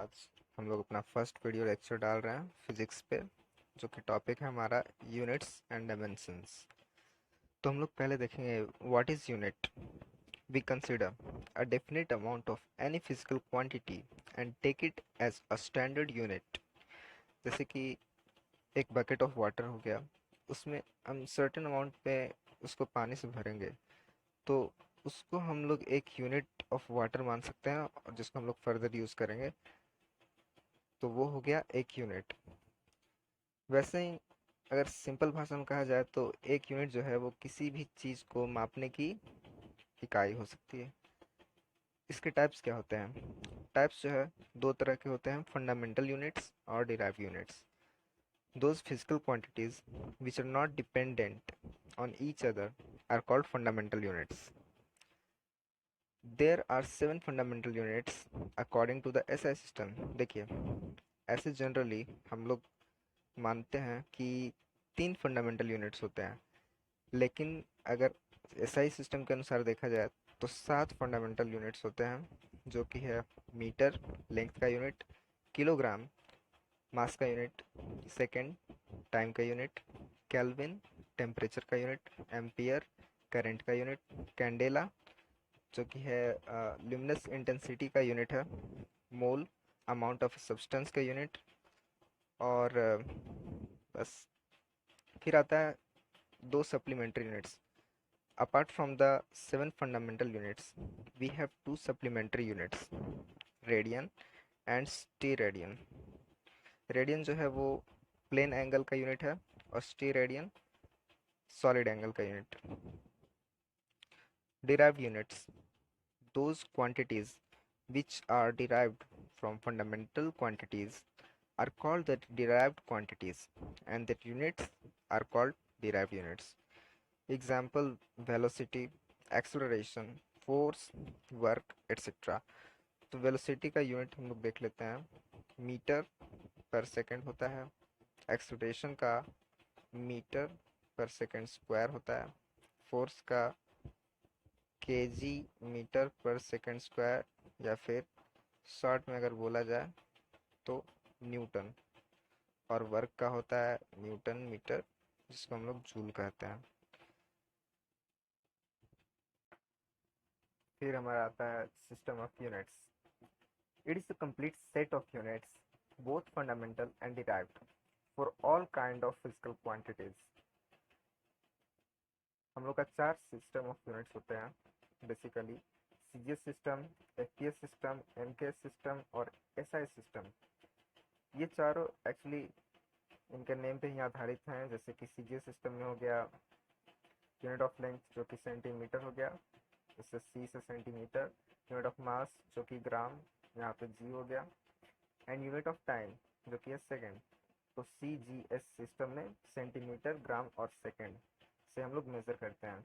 आज हम लोग अपना फर्स्ट वीडियो लेक्चर डाल रहे हैं फिजिक्स पे, जो कि टॉपिक है हमारा यूनिट्स एंड डायमेंशंस। तो हम लोग पहले देखेंगे what is unit. We consider a definite amount of any physical quantity and take it as a standard unit. जैसे कि एक बकेट ऑफ वाटर हो गया, उसमें हम सर्टेन अमाउंट पे उसको पानी से भरेंगे, तो उसको हम लोग एक यूनिट ऑफ वाटर मान सकते हैं, और जिसको हम लोग फर्दर यूज़ करेंगे तो वो हो गया एक यूनिट। वैसे ही अगर सिंपल भाषा में कहा जाए तो एक यूनिट जो है वो किसी भी चीज़ को मापने की इकाई हो सकती है। इसके टाइप्स क्या होते हैं? टाइप्स जो है दो तरह के होते हैं, फंडामेंटल यूनिट्स और derive units. Those physical quantities which are not dependent on each other are called fundamental units. There are 7 fundamental units according to the SI system. देखिए, ऐसे जनरली हम लोग मानते हैं कि 3 फंडामेंटल यूनिट्स होते हैं, लेकिन अगर एसआई सिस्टम के अनुसार देखा जाए तो 7 फंडामेंटल यूनिट्स होते हैं, जो कि है मीटर लेंथ का यूनिट, किलोग्राम मास का यूनिट, सेकेंड टाइम का यूनिट, केल्विन टेम्परेचर का यूनिट, एम्पियर करंट का यूनिट, कैंडेला जो कि है ल्यूमिनस इंटेंसिटी का यूनिट है, मोल अमाउंट ऑफ सब्सटेंस का यूनिट, और बस। फिर आता है दो supplementary units. Apart from the 7 fundamental units we have 2 supplementary units, radian and steradian. Radian जो है वो प्लेन एंगल का यूनिट है, और स्टीरेडियन सॉलिड एंगल का unit. Derived units, those quantities which are derived from fundamental quantities are called the derived quantities, and the units are called derived units. Example: velocity, acceleration, force, work, etc. तो velocity का unit हम लोग देख लेते हैं, metre पर second होता है। एक्सेलरेशन का मीटर पर सेकंड स्क्वायर होता है। फोर्स का केजी मीटर पर सेकंड स्क्वायर, या फिर शॉर्ट में अगर बोला जाए तो न्यूटन। और वर्क का होता है न्यूटन मीटर, जिसको हम लोग जूल कहते हैं। फिर हमारा आता है system of units. It is a complete set of units, both fundamental and derived, for all kind of physical quantities. हम लोग का 4 सिस्टम ऑफ यूनिट्स होते हैं basically: CGS system, FPS system, MKS system और एसआई सिस्टम। ये चारों actually इनके name पे ही आधारित हैं। जैसे कि सीजीएस सिस्टम में हो गया यूनिट ऑफ लेंथ जो कि सेंटीमीटर हो गया, इससे सी से सेंटीमीटर। यूनिट ऑफ मास जो कि ग्राम, यहाँ पे जी हो गया। एंड यूनिट ऑफ टाइम जो कि है सेकेंड, तो सी जी एस सिस्टम में सेंटीमीटर ग्राम और सेकेंड से हम लोग मेजर करते हैं।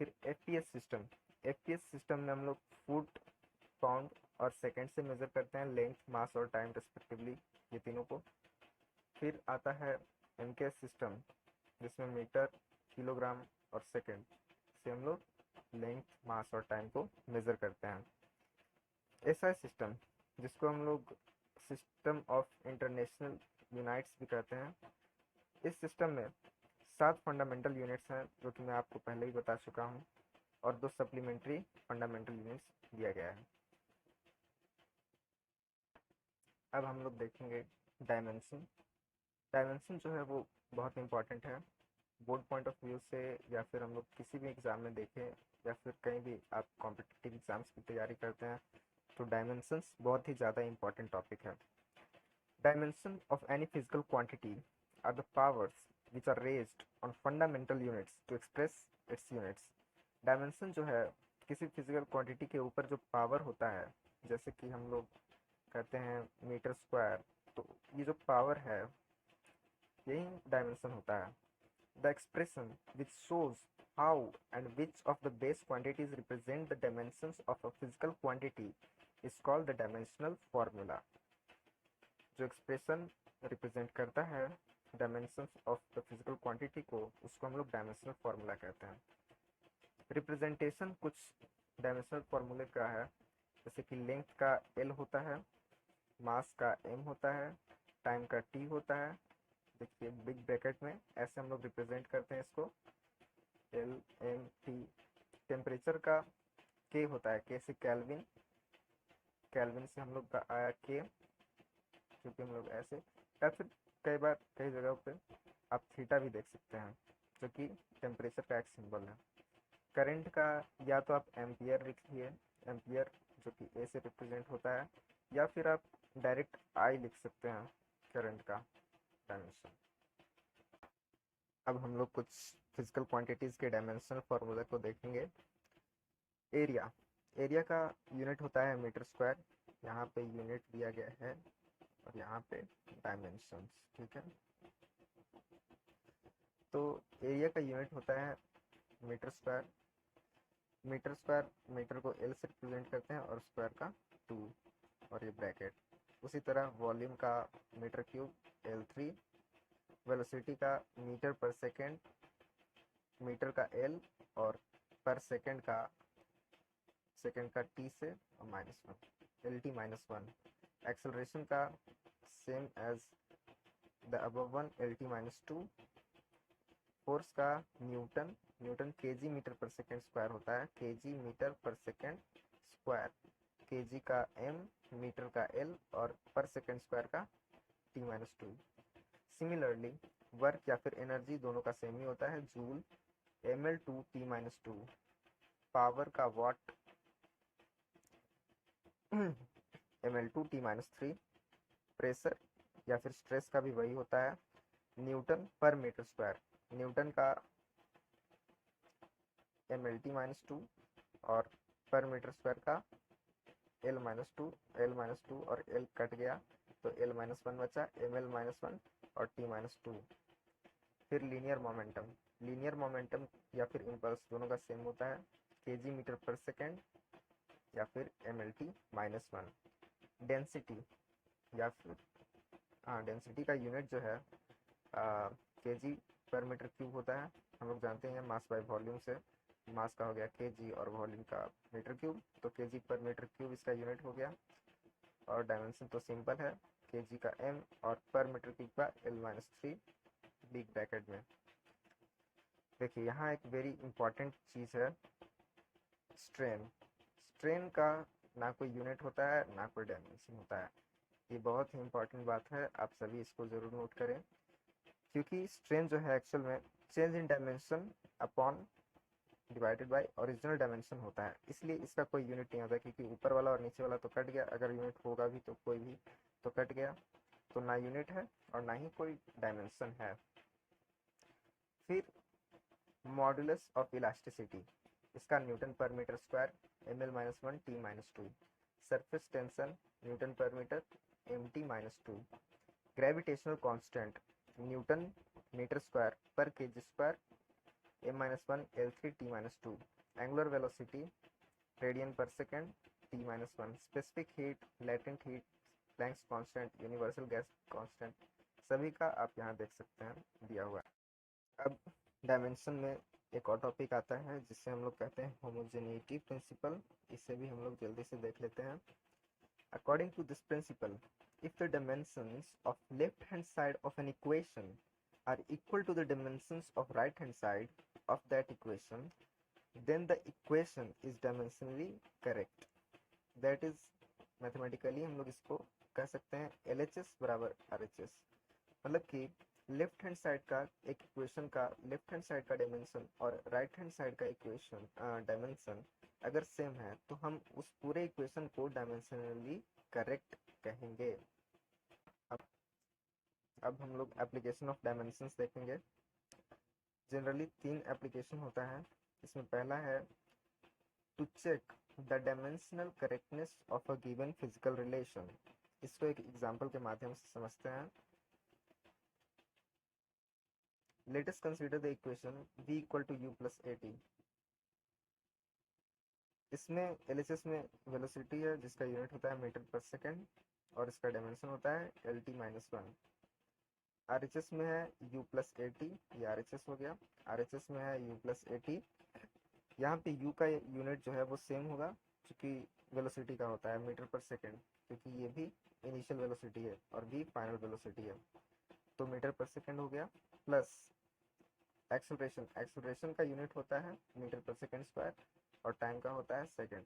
फिर एफपीएस सिस्टम, एफपीएस सिस्टम में हम लोग फुट, पाउंड और सेकेंड से मेजर करते हैं लेंथ, मास और टाइम रिस्पेक्टिवली, ये तीनों को। फिर आता है एमकेएस सिस्टम, जिसमें मीटर, किलोग्राम और सेकेंड से हम लोग लेंथ, मास और टाइम को मेजर करते हैं। एसआई सिस्टम, जिसको हम लोग सिस्टम ऑफ इंटरनेशनल यूनिट्स भी कहते हैं, इस सिस्टम में 7 फंडामेंटल यूनिट्स हैं, जो कि मैं आपको पहले ही बता चुका हूँ, और 2 सप्लीमेंट्री फंडामेंटल यूनिट्स दिया गया है। अब हम लोग देखेंगे डायमेंशन। डायमेंशन जो है वो बहुत इंपॉर्टेंट है बोर्ड पॉइंट ऑफ व्यू से, या फिर हम लोग किसी भी एग्ज़ाम में देखें, या फिर कहीं भी आप कॉम्पिटिटिव एग्ज़ाम्स की तैयारी करते हैं, तो डायमेंशंस बहुत ही ज़्यादा इंपॉर्टेंट टॉपिक है। Dimension of any physical quantity are the powers which are raised on fundamental units to express its units. Dimension जो है किसी फिजिकल क्वांटिटी के ऊपर जो पावर होता है, जैसे कि हम लोग कहते हैं मीटर स्क्वायर, तो ये जो पावर है यही डायमेंशन होता है। The expression which shows how and which of the base quantities represent the dimensions of a physical quantity is called the dimensional formula। जो एक्सप्रेशन रिप्रेजेंट करता है dimensions of the physical quantity को, उसको हम लोग dimensional formula कहते हैं। Representation कुछ डायमेंशनल फार्मूले का है, जैसे कि लेंथ का एल होता है, मास का m होता है, टाइम का t होता है। देखिए बिग ब्रैकेट में ऐसे हम लोग रिप्रेजेंट करते हैं इसको, एल एम टी। टेम्परेचर का k होता है, k से केल्विन, केल्विन से हम लोग का आया k, क्योंकि हम लोग ऐसे, या फिर कई बार कई जगहों पे आप थीटा भी देख सकते हैं, जो कि टेम्परेचर का एक सिंबल है। करंट का या तो आप एम्पियर लिखिए, एम्पियर जो कि ए से रिप्रेजेंट होता है, या फिर आप डायरेक्ट आई लिख सकते हैं करंट का डायमेंशन। अब हम लोग कुछ फिजिकल क्वांटिटीज़ के डायमेंशनल फार्मूला को देखेंगे। एरिया, एरिया का यूनिट होता है मीटर स्क्वायर, यहाँ पे यूनिट दिया गया है और यहाँ पे डायमेंशंस, ठीक है। तो एरिया का यूनिट होता है metre square, metre square metre को एल से रिप्रेजेंट करते हैं और स्क्वायर का 2 और ये ब्रैकेट। उसी तरह वॉल्यूम का मीटर क्यूब L3, वेलोसिटी का मीटर पर सेकेंड, मीटर का L और पर सेकेंड का T से और -1, LT -1। एक्सेलरेशन का same as the above one, LT -2। Force का newton, newton KG metre per second square होता है, KG metre per second square. KG का m, मीटर का l और पर सेकेंड स्क्वायर का T-2। सिमिलरली वर्क या फिर एनर्जी दोनों का सेम ही होता है, जूल ml2 T-2। पावर का वाट ml2 T-3। प्रेशर या फिर स्ट्रेस का भी वही होता है, न्यूटन पर मीटर स्क्वायर। न्यूटन का mlt-2 और पर मीटर स्क्वायर का l-2 और l कट गया तो l-1 बचा, ml-1 और t-2। फिर लीनियर मोमेंटम, लीनियर मोमेंटम या फिर इम्पल्स दोनों का सेम होता है, केजी मीटर पर सेकेंड या फिर mlt-1। डेंसिटी या फिर डेंसिटी का यूनिट जो है केजी पर मीटर क्यूब होता है। हम लोग जानते हैं मास बाय वॉल्यूम से, मास का हो गया केजी और वॉल्यूम का मीटर क्यूब, तो केजी पर मीटर क्यूब इसका यूनिट हो गया। और डायमेंशन तो सिंपल है, केजी का m और पर मीटर क्यूब का l-3 बिग ब्रैकेट में। देखिए यहाँ एक वेरी इंपॉर्टेंट चीज़ है, स्ट्रेन। स्ट्रेन का ना कोई यूनिट होता है ना कोई डायमेंशन होता है, ये बहुत ही इंपॉर्टेंट बात है, आप सभी इसको ज़रूर नोट करें। क्योंकि स्ट्रेन जो है एक्चुअल में change in dimension upon divided by original dimension होता है, इसलिए इसका कोई यूनिट नहीं होता, क्योंकि ऊपर वाला और नीचे वाला तो कट गया, अगर यूनिट होगा भी तो कोई भी तो कट गया, तो ना यूनिट है और ना ही कोई डायमेंशन है। फिर मॉडुलस ऑफ इलास्टिसिटी, इसका न्यूटन पर metre square ml-1 T-2। Surface tension newton पर metre mt-2। Gravitational constant newton metre square पर KG square m-1 L3 T-2। Angular velocity radian पर second T-1। Specific heat, latent heat, Planck's constant, universal gas constant, सभी का आप यहाँ देख सकते हैं दिया हुआ है। अब डायमेंशन में एक और टॉपिक आता है जिसे हम लोग कहते हैं होमोजेनिटी प्रिंसिपल, इसे भी हम लोग जल्दी से देख लेते हैं। According to this principle, if the dimensions of left hand side of an equation are equal to the dimensions of right hand side of that equation, then the equation is dimensionally correct. That is mathematically हम लोग इसको कह सकते हैं LHS बराबर RHS। मतलब कि left hand side का एक इक्वेशन का लेफ्ट हैंड साइड का डायमेंशन और राइट हैंड साइड का इक्वेशन डायमेंशन अगर सेम है तो हम उस पूरे इक्वेशन को डायमेंशनली करेक्ट कहेंगे। अब हम लोग एप्लीकेशन ऑफ डायमेंशंस देखेंगे। जनरली 3 एप्लीकेशन होता है, इसमें पहला है to check the dimensional correctness of a given physical relation. इसको एक एग्जांपल के माध्यम से समझते हैं। Let us consider the equation v equal to u plus at। इसमें LHS में वेलोसिटी है जिसका यूनिट होता है मीटर पर सेकेंड और इसका डायमेंशन होता है LT-1। RHS में है u plus at, ये RHS हो गया। RHS में है u plus at, यहाँ पे u का यूनिट जो है वो सेम होगा क्योंकि वेलोसिटी का होता है मीटर पर सेकेंड, क्योंकि ये भी इनिशियल वेलोसिटी है और v फाइनल वेलोसिटी है। तो मीटर पर सेकेंड हो गया, प्लस एक्सेलरेशन, एक्सेलरेशन का यूनिट होता है मीटर पर सेकेंड स्क्वायर और टाइम का होता है सेकेंड।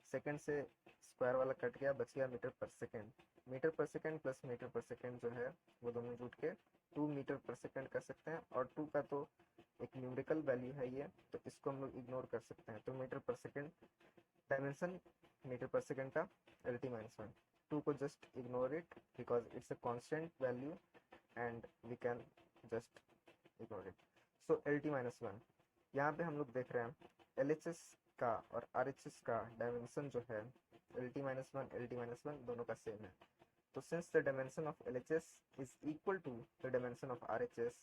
सेकेंड से स्क्वायर वाला कट गया, बच गया metre per second. Metre per second plus metre per second जो है वो दोनों जुट के 2 मीटर पर सेकेंड कर सकते हैं, और 2 का तो एक न्यूमेरिकल वैल्यू है ये, तो इसको हम लोग इग्नोर कर सकते हैं। तो metre per second dimension metre per second का LT-1, 2 को just ignore it because it's a constant value and we can just ignore it. So LT-1, यहाँ पे हम लोग देख रहे हैं LHS का और RHS का डायमेंशन जो है LT-1 LT-1 दोनों का सेम है। तो since the dimension of LHS is equal to the dimension of RHS,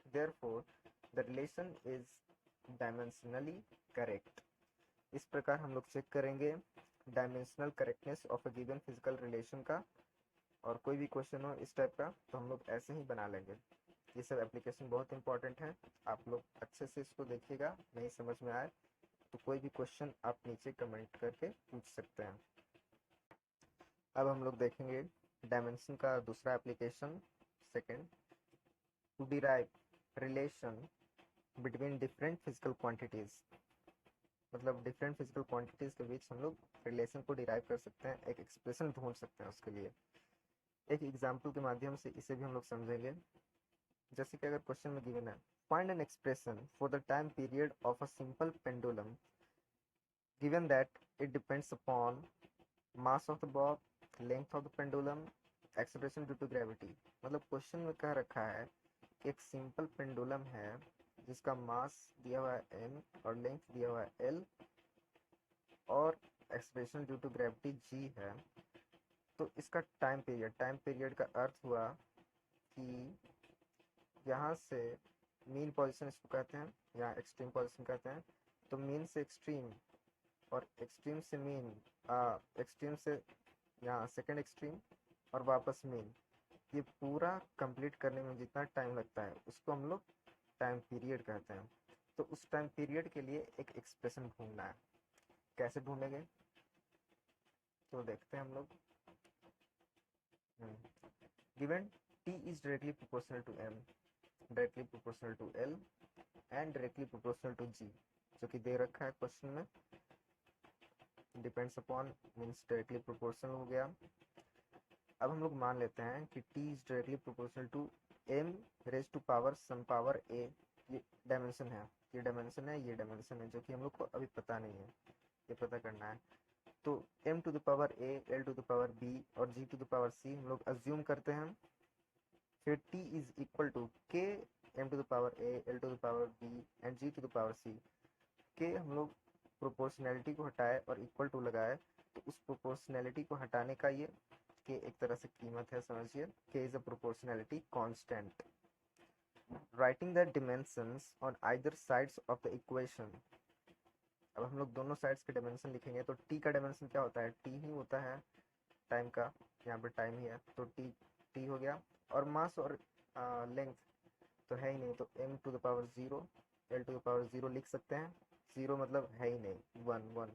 therefore the relation is dimensionally correct। इस प्रकार हम लोग चेक करेंगे dimensional correctness of a given physical relation का, और कोई भी क्वेश्चन हो इस टाइप का तो हम लोग ऐसे ही बना लेंगे। ये सब एप्लीकेशन बहुत इंपॉर्टेंट है, आप लोग अच्छे से इसको देखिएगा, नहीं समझ में आए तो कोई भी क्वेश्चन आप नीचे कमेंट करके पूछ सकते हैं। अब हम लोग देखेंगे डायमेंशन का दूसरा application, second, to derive relation between different physical quantities. मतलब डिफरेंट फिजिकल क्वांटिटीज के बीच हम लोग रिलेशन को डिराइव कर सकते हैं, एक एक्सप्रेशन ढूंढ सकते हैं उसके लिए। एक एग्जाम्पल के माध्यम से इसे भी हम लोग समझेंगे। जैसे कि अगर क्वेश्चन में गिवन है find an expression for the time period of a simple pendulum given that it depends upon mass of the bob, length of the pendulum, acceleration due to gravity. मतलब क्वेश्चन में कह रखा है कि एक simple pendulum है जिसका मास दिया हुआ है m और लेंथ दिया हुआ है l और acceleration due to gravity g है। तो इसका टाइम पीरियड का अर्थ हुआ कि यहाँ से मीन पोजीशन इसको कहते हैं, यहाँ एक्सट्रीम पोजीशन कहते हैं। तो मीन से एक्सट्रीम और एक्सट्रीम से मीन, एक्सट्रीम से यहाँ सेकंड एक्सट्रीम और वापस मीन, ये पूरा कंप्लीट करने में जितना टाइम लगता है उसको हम लोग टाइम पीरियड कहते हैं। तो उस टाइम पीरियड के लिए एक एक्सप्रेशन ढूंढना है। कैसे ढूंढेंगे तो देखते हैं हम लोग। Given t is directly proportional to m, directly proportional to l and directly proportional to g, जो कि दे रखा है क्वेश्चन में। Depends upon means directly proportional हो गया। अब हम लोग मान लेते हैं कि t is directly proportional to m raise to power some power a। ये डायमेंशन है, ये डायमेंशन है, ये डायमेंशन है, जो कि हम लोग को अभी पता नहीं है, ये पता करना है। तो m to the power a, l to the power b और g to the power c हम लोग अज्यूम करते हैं। फिर t is equal to k m to the power a, l to the power b and g to the power c। k हम लोग proportionality को हटाए और इक्वल टू लगाए, तो उस प्रोपोर्शनैलिटी को हटाने का ये k एक तरह से कीमत है, समझिए। k is a proportionality constant. Writing the dimensions on either sides of the equation. अब हम लोग दोनों साइड्स के डायमेंशन लिखेंगे। तो t का डायमेंशन क्या होता है, t ही होता है टाइम का, यहाँ पर टाइम ही है तो t हो गया। और मास और लेंथ तो है ही नहीं, तो m to the power 0 l to the power 0 लिख सकते हैं। 0 मतलब है ही नहीं, 1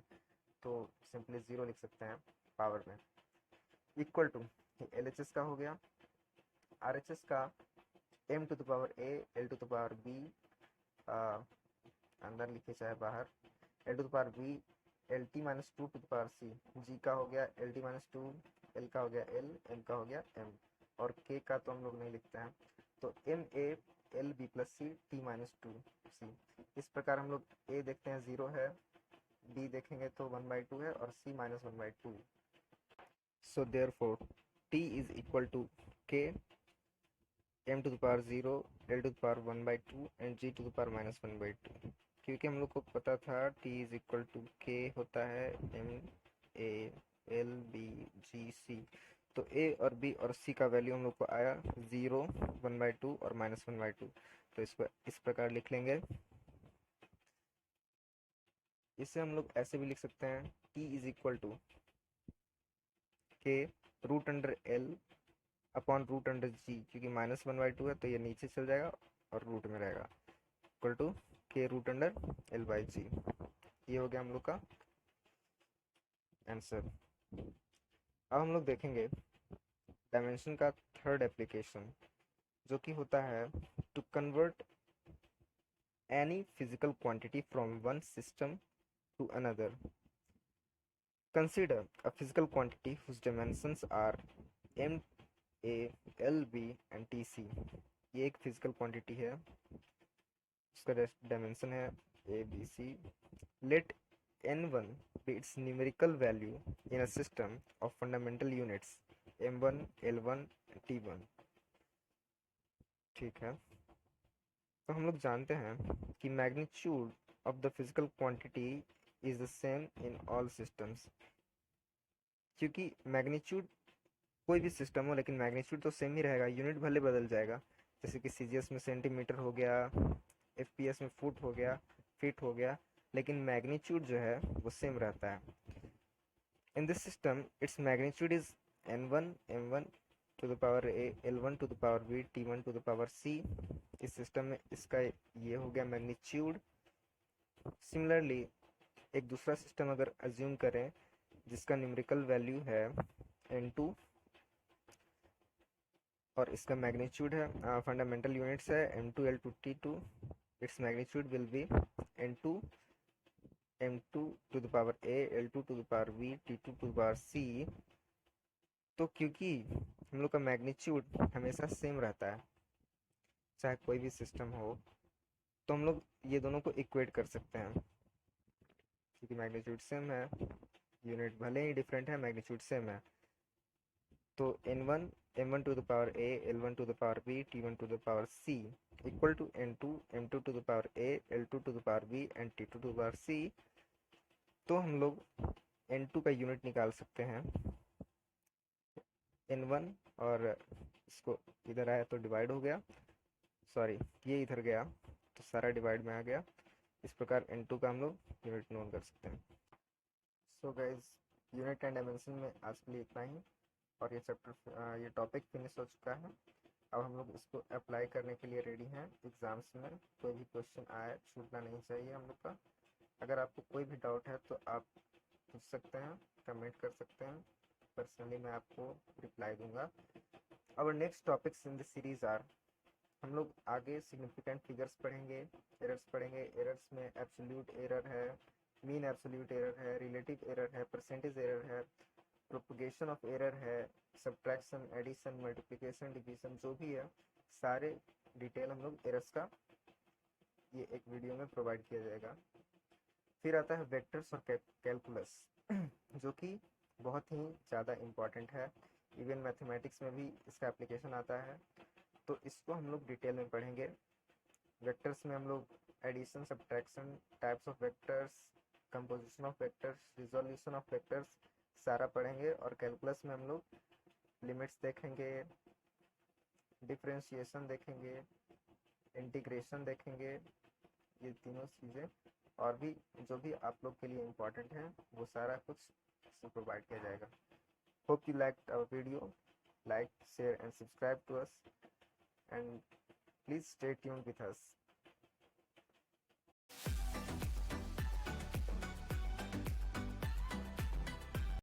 तो सिंपली 0 लिख सकते हैं पावर में। इक्वल टू LHS का हो गया, RHS का m to the power a, l to the power b, अंदर लिखे चाहे बाहर, l to the power b, LT-2 to the power c, g का हो गया LT-2, l का हो गया l, m का हो गया m, और k का तो हम लोग नहीं लिखते हैं। तो ma l b plus c t-2 c। इस प्रकार हम लोग a देखते हैं 0 है, b देखेंगे तो 1/2 है और c -1/2। So therefore t is equal to k m to the power 0, l to the power 1/2 and g to the power -1/2। क्योंकि हम लोग को पता था t is equal to k होता है m a l b g c। तो a और b और c का वैल्यू हम लोग को आया 0, 1/2 और -1/2। तो इसको इस प्रकार लिख लेंगे। इसे हम लोग ऐसे भी लिख सकते हैं, t is equal to k root under l upon root under G, क्योंकि -1/2 है तो ये नीचे चल जाएगा और रूट में रहेगा, equal to k root under l/g। ये हो गया हम लोग का आंसर। अब हम लोग देखेंगे डायमेंशन का थर्ड एप्लीकेशन जो कि होता है to convert any physical quantity from one system to another. Consider a physical quantity whose dimensions are m, a, l, b and t, c। ये एक फिजिकल क्वांटिटी है जिसका डायमेंशन है a, b, c। Let n1 be its numerical value in a system of fundamental units m1, l1 and t1। ठीक है, तो हम लोग जानते हैं कि magnitude of the physical quantity is the same in all systems. क्योंकि मैग्नीट्यूड कोई भी सिस्टम हो लेकिन मैग्नीट्यूड तो सेम ही रहेगा, यूनिट भले बदल जाएगा। जैसे कि सीजीएस में सेंटीमीटर हो गया, एफपीएस में फुट हो गया, फीट हो गया, लेकिन मैग्नीट्यूड जो है वो सेम रहता है। In this system its magnitude is n1 m1 to the power a, l1 to the power b, t1 to the power c। इस सिस्टम में इसका ये हो गया मैग्नीट्यूड। सिमिलरली एक दूसरा सिस्टम अगर अज्यूम करें जिसका न्यूमेरिकल वैल्यू है n2 और इसका मैग्नीट्यूड है फंडामेंटल यूनिट्स है m2 l2 t2, its magnitude will be n2 m2 to the power a, l2 to the power b, t2 to the power c। तो क्योंकि हम लोग का मैग्नीट्यूड हमेशा सेम रहता है चाहे कोई भी सिस्टम हो, तो हम लोग ये दोनों को इक्वेट कर सकते हैं। क्योंकि मैग्नीट्यूड सेम है, यूनिट भले ही डिफरेंट है, मैग्नीट्यूड सेम है, तो n1 m1 to the power a, l1 to the power b, t1 to the power c equal to n2 m2 to the power a, l2 to the power b and t2 to the power c। तो हम लोग n2 का unit निकाल सकते हैं n1, और इसको इधर आया तो डिवाइड हो गया, सॉरी ये इधर गया तो सारा डिवाइड में आ गया। इस प्रकार n2 का हम लोग यूनिट नोन कर सकते हैं। So guys, unit and dimension में आज के लिए इतना ही, और ये चैप्टर ये टॉपिक फिनिश हो चुका है। अब हम लोग इसको अप्लाई करने के लिए रेडी हैं। एग्ज़ाम्स में कोई भी क्वेश्चन आए छूटना नहीं चाहिए हम लोग का। अगर आपको कोई भी डाउट है तो आप पूछ सकते हैं, कमेंट कर सकते हैं, पर्सनली मैं आपको रिप्लाई दूंगा। Our next topics in the series are, हम लोग आगे सिग्निफिकेंट फिगर्स पढ़ेंगे, एरर्स पढ़ेंगे। एरर्स में एब्सोल्यूट एरर है, मीन एब्सोल्यूट एरर है, रिलेटिव एरर है, परसेंटेज एरर है, प्रोपगेशन ऑफ एरर है, सब्ट्रैक्शन, एडिशन, मल्टीप्लिकेशन, डिवीजन, जो भी है सारे डिटेल हम लोग एरर्स का ये एक वीडियो में प्रोवाइड किया जाएगा। फिर आता है वेक्टर्स और कैलकुलस जो कि बहुत ही ज़्यादा इम्पॉर्टेंट है, इवन मैथमेटिक्स में भी इसका एप्लीकेशन आता है, तो इसको हम लोग डिटेल में पढ़ेंगे। वेक्टर्स में हम लोग addition, subtraction, types of vectors, composition of vectors, resolution of vectors सारा पढ़ेंगे। और कैलकुलस में हम लोग लिमिट्स देखेंगे, डिफरेंशिएशन देखेंगे, इंटीग्रेशन देखेंगे, ये तीनों चीज़ें और भी जो भी आप लोग के लिए इम्पोर्टेंट है वो सारा कुछ इसमें प्रोवाइड किया जाएगा। Hope you like our video, like, share and subscribe to us, and please stay tuned with us.